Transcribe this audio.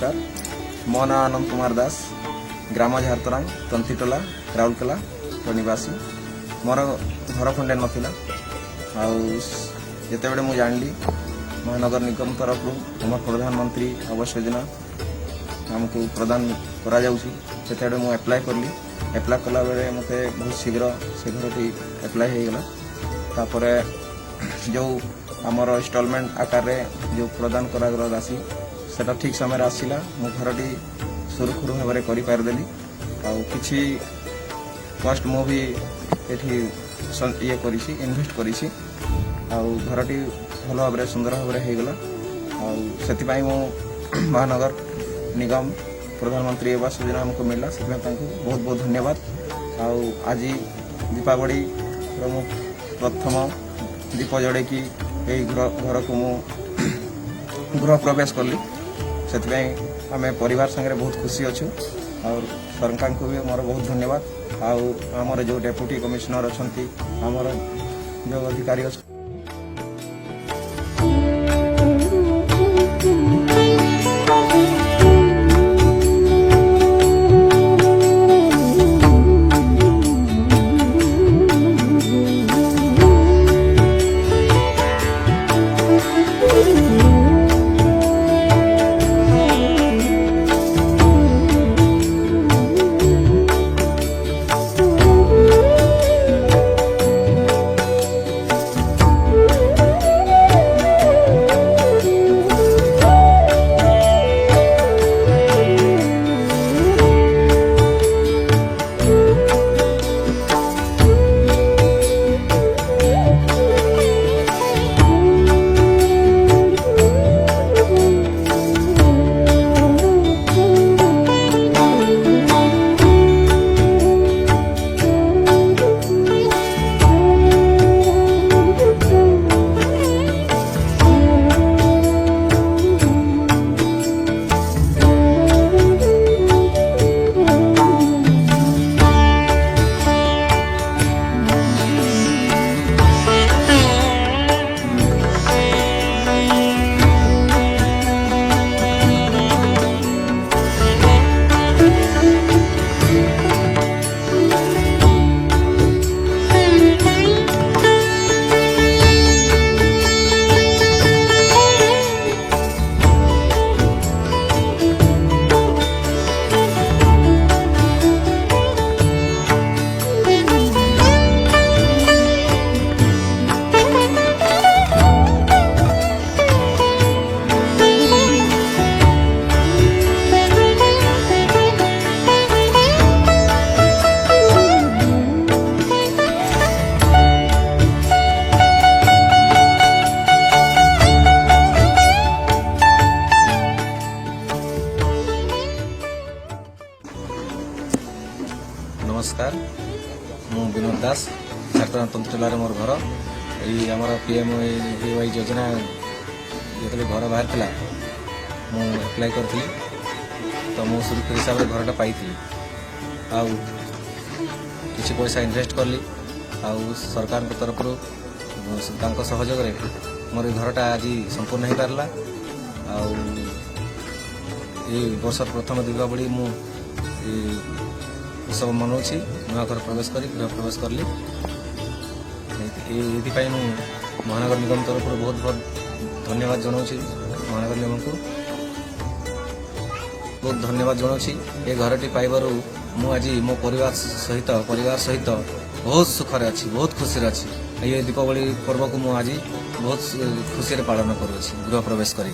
नमस्कार मो ना आनंद कुमार दास ग्राम झारतरांग तंतीटोला राउरकेला निवासी मोर घर खंडे नाला आते मुझे जानी महानगर निगम तरफ आम प्रधानमंत्री आवास योजना आमको प्रदान करा से मुझे एप्लाय कली एप्लाय कला बेले मत बहुत शीघ्र से घर एप्लाय होगला तापर जो आमर इंस्टॉलमेंट आकार जो प्रदान करा राशि सेटा ठीक समय आसला मो घरटी सुरखुरु भाव में करदेली आछि कस्ट मु भी ये करी इन्वेस्ट करी घरटी भल भाव में सुंदर भाव में होगला से महानगर निगम प्रधानमंत्री आवास योजना हमको मिलला से बहुत बहुत धन्यवाद आज दीपावली मु प्रथम दीप जड़े कि घर को मु गृह प्रवेश कली से आम परिवार संगे बहुत खुशी अच्छु और सरकार को भी मोर बहुत धन्यवाद आमर जो डेप्यूटी कमिश्नर अच्छा आमर जो अधिकारी अच्छा नमस्कार मु विनोद दास झारखंड तंत्रला मोर घर ये आम PMAY योजना जो घर बाहर था मु एप्लाय करी तो मु सुरक्षित हिसाब से घरटा पाई किसी पैसा इन्वेस्ट कली सरकार की तरफ सहयोग मोर घरटा आज संपूर्ण हो पारा वर्ष प्रथम दीपावली मु उत्सव मनाऊँ नुआ घर प्रवेश कर गृह प्रवेश कली ये महानगर निगम तरफ बहुत बहुत धन्यवाद जनाऊँ महानगर निगम को बहुत धन्यवाद जनाऊँ ये घरटी पाइबारू मु आज मो परिवार सहित बहुत सुखरे अच्छी बहुत खुशी अच्छी ये दीपावली पर्व को मु आज बहुत खुशी पालन करुँच गृह प्रवेश करी।